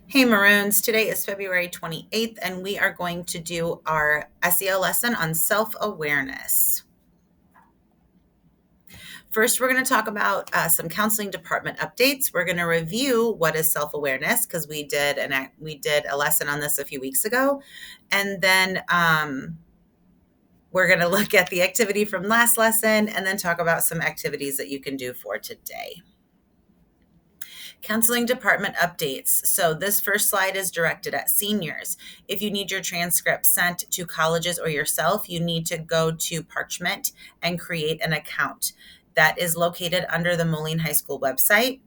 Hey Maroons, today is February 28th, and we are going to do our SEL lesson on self awareness. First, we're going to talk about some counseling department updates. We're going to review what is self awareness because we did a lesson on this a few weeks ago, and then we're going to look at the activity from last lesson, and then talk about some activities that you can do for today. Counseling department updates. So this first slide is directed at seniors. If you need your transcript sent to colleges or yourself, you need to go to Parchment and create an account. That is located under the Moline High School website.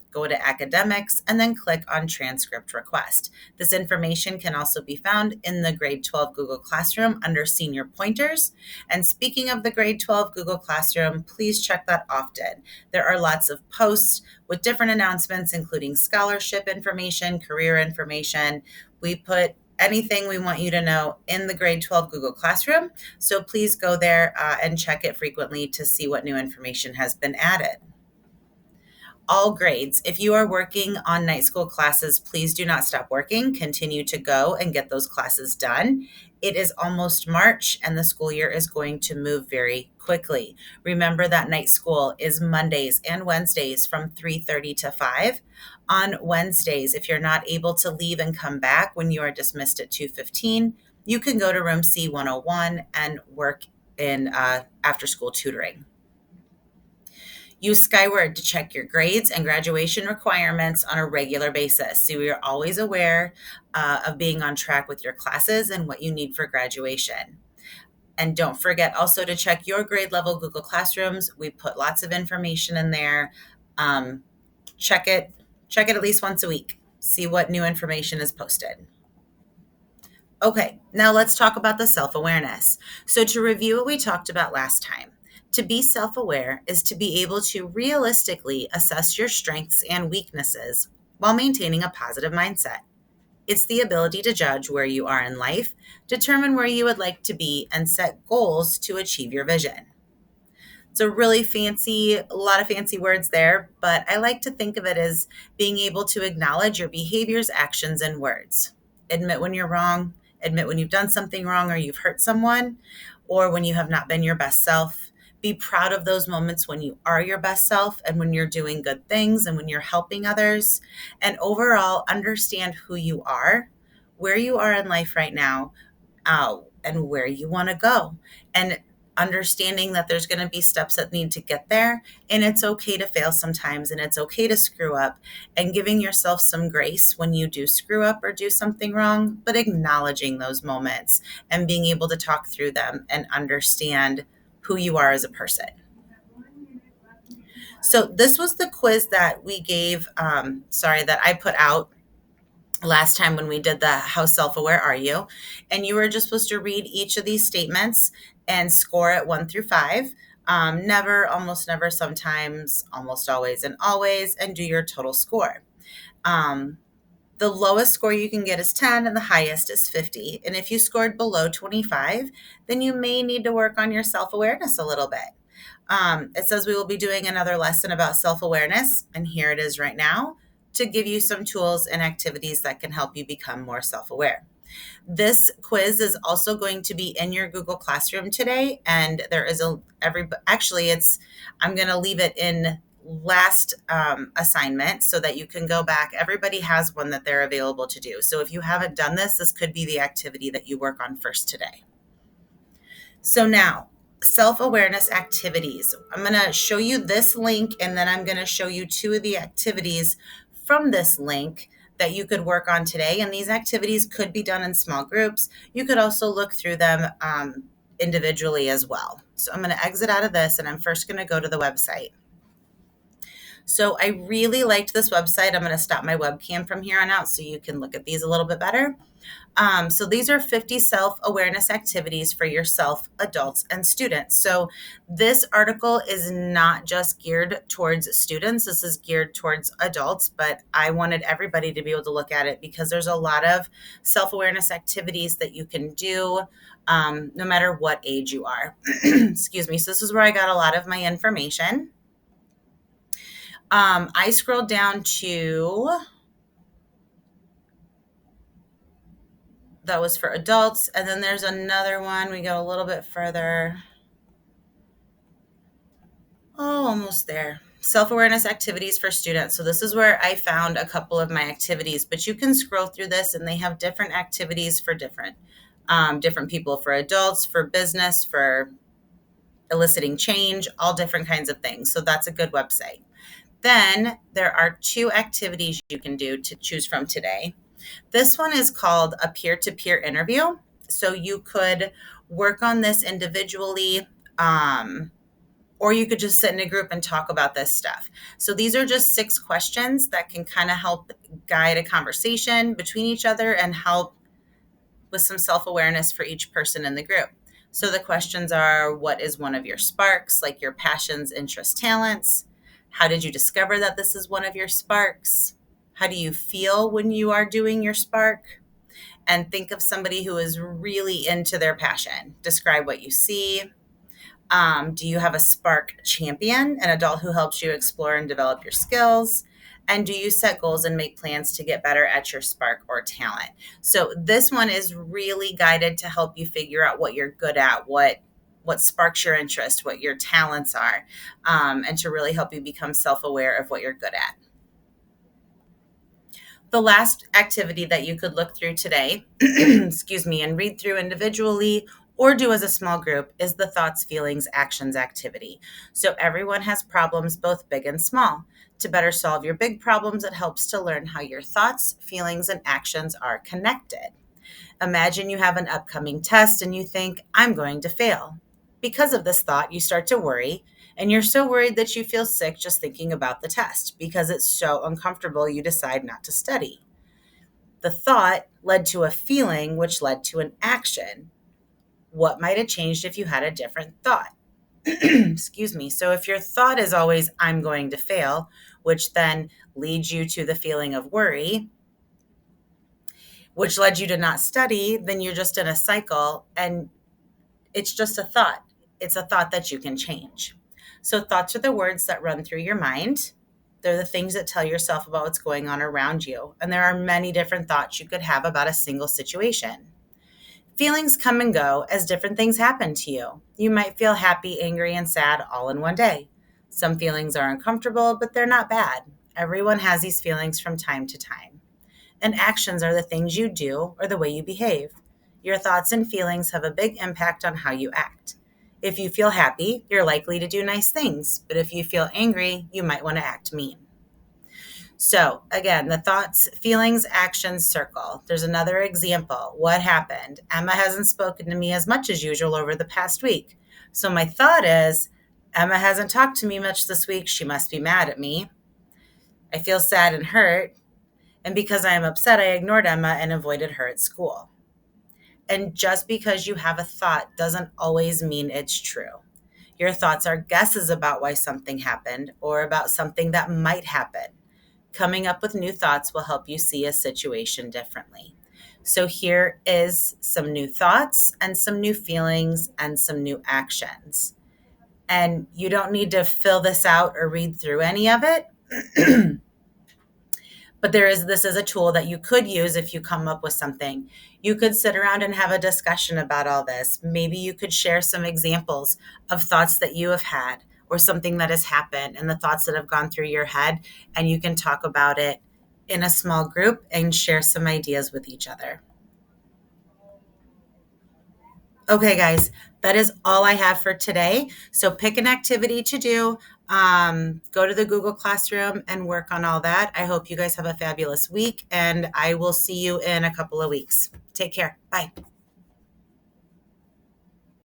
Go to academics and then click on transcript request. This information can also be found in the grade 12 Google Classroom under senior pointers. And speaking of the grade 12 Google Classroom, please check that often. There are lots of posts with different announcements, including scholarship information, career information. We put anything we want you to know in the grade 12 Google Classroom. So please go there and check it frequently to see what new information has been added. All grades. If you are working on night school classes, please do not stop working. Continue to go and get those classes done. It is almost March and the school year is going to move very quickly. Remember that night school is Mondays and Wednesdays from 3:30 to 5. On Wednesdays, if you're not able to leave and come back when you are dismissed at 2:15, you can go to room C101 and work in after school tutoring. Use Skyward to check your grades and graduation requirements on a regular basis. So you're always aware of being on track with your classes and what you need for graduation. And don't forget also to check your grade level Google Classrooms. We put lots of information in there. Um, check it at least once a week. See what new information is posted. Okay, now let's talk about the self awareness. So, to review what we talked about last time, to be self aware is to be able to realistically assess your strengths and weaknesses while maintaining a positive mindset. It's the ability to judge where you are in life, determine where you would like to be, and set goals to achieve your vision. It's a lot of fancy words there, but I like to think of it as being able to acknowledge your behaviors, actions, and words. Admit when you're wrong, admit when you've done something wrong or you've hurt someone, or when you have not been your best self. Be proud of those moments when you are your best self and when you're doing good things and when you're helping others. And overall, understand who you are, where you are in life right now, and where you want to go. And understanding that there's going to be steps that need to get there, and it's okay to fail sometimes and it's okay to screw up, and giving yourself some grace when you do screw up or do something wrong, but acknowledging those moments and being able to talk through them and understand who you are as a person. So this was the quiz that we gave, that I put out last time when we did the how self-aware are you, and you were just supposed to read each of these statements and score it 1 through 5. Never, almost never, sometimes, almost always, and always, and do your total score. The lowest score you can get is 10 and the highest is 50. And if you scored below 25, then you may need to work on your self-awareness a little bit. It says we will be doing another lesson about self-awareness, and here it is right now, to give you some tools and activities that can help you become more self-aware. This quiz is also going to be in your Google Classroom today, and there is I'm going to leave it in last assignment so that you can go back. Everybody has one that they're available to do. So if you haven't done this, this could be the activity that you work on first today. So now, self-awareness activities. I'm going to show you this link, and then I'm going to show you 2 of the activities from this link that you could work on today. And these activities could be done in small groups. You could also look through them individually as well. So I'm going to exit out of this, and I'm first going to go to the website. So I really liked this website. I'm going to stop my webcam from here on out so you can look at these a little bit better. So these are 50 self-awareness activities for yourself, adults, and students. So this article is not just geared towards students. This is geared towards adults, but I wanted everybody to be able to look at it because there's a lot of self-awareness activities that you can do no matter what age you are. Excuse me. So this is where I got a lot of my information. I scrolled down to That was for adults. And then there's another one. We go a little bit further. Oh, almost there. Self awareness activities for students. So, this is where I found a couple of my activities, but you can scroll through this and they have different activities for different people, for adults, for business, for eliciting change, all different kinds of things. So, that's a good website. Then there are two activities you can do to choose from today. This one is called a peer to peer interview. So, you could work on this individually. Or you could just sit in a group and talk about this stuff. So these are just 6 questions that can kind of help guide a conversation between each other and help with some self awareness for each person in the group. So the questions are: what is one of your sparks, like your passions, interests, talents? How did you discover that this is one of your sparks? How do you feel when you are doing your spark? And think of somebody who is really into their passion. Describe what you see. Do you have a Spark champion, an adult who helps you explore and develop your skills? And do you set goals and make plans to get better at your spark or talent? So this one is really guided to help you figure out what you're good at, what sparks your interest, what your talents are, and to really help you become self-aware of what you're good at. The last activity that you could look through today, excuse me, and read through individually or do as a small group is the thoughts, feelings, actions activity. So everyone has problems, both big and small. To better solve your big problems, it helps to learn how your thoughts, feelings, and actions are connected. Imagine you have an upcoming test and you think, I'm going to fail. Because of this thought, you start to worry, and you're so worried that you feel sick just thinking about the test. Because it's so uncomfortable, you decide not to study. The thought led to a feeling, which led to an action. What might have changed if you had a different thought? Excuse me. So if your thought is always, I'm going to fail, which then leads you to the feeling of worry, which led you to not study, then you're just in a cycle, and it's just a thought. It's a thought that you can change. So thoughts are the words that run through your mind. They're the things that tell yourself about what's going on around you. And there are many different thoughts you could have about a single situation. Feelings come and go as different things happen to you. You might feel happy, angry, and sad all in one day. Some feelings are uncomfortable, but they're not bad. Everyone has these feelings from time to time. And actions are the things you do or the way you behave. Your thoughts and feelings have a big impact on how you act. If you feel happy, you're likely to do nice things. But if you feel angry, you might want to act mean. So again, the thoughts, feelings, actions circle. There's another example. What happened? Emma hasn't spoken to me as much as usual over the past week. So my thought is, Emma hasn't talked to me much this week. She must be mad at me. I feel sad and hurt. And because I am upset, I ignored Emma and avoided her at school. And just because you have a thought doesn't always mean it's true. Your thoughts are guesses about why something happened or about something that might happen. Coming up with new thoughts will help you see a situation differently. So here is some new thoughts and some new feelings and some new actions. And you don't need to fill this out or read through any of it. But this is a tool that you could use if you come up with something. You could sit around and have a discussion about all this. Maybe you could share some examples of thoughts that you have had or something that has happened and the thoughts that have gone through your head, and you can talk about it in a small group and share some ideas with each other. Okay, guys, that is all I have for today. So pick an activity to do. Go to the Google Classroom and work on all that. I hope you guys have a fabulous week, and I will see you in a couple of weeks. Take care. Bye.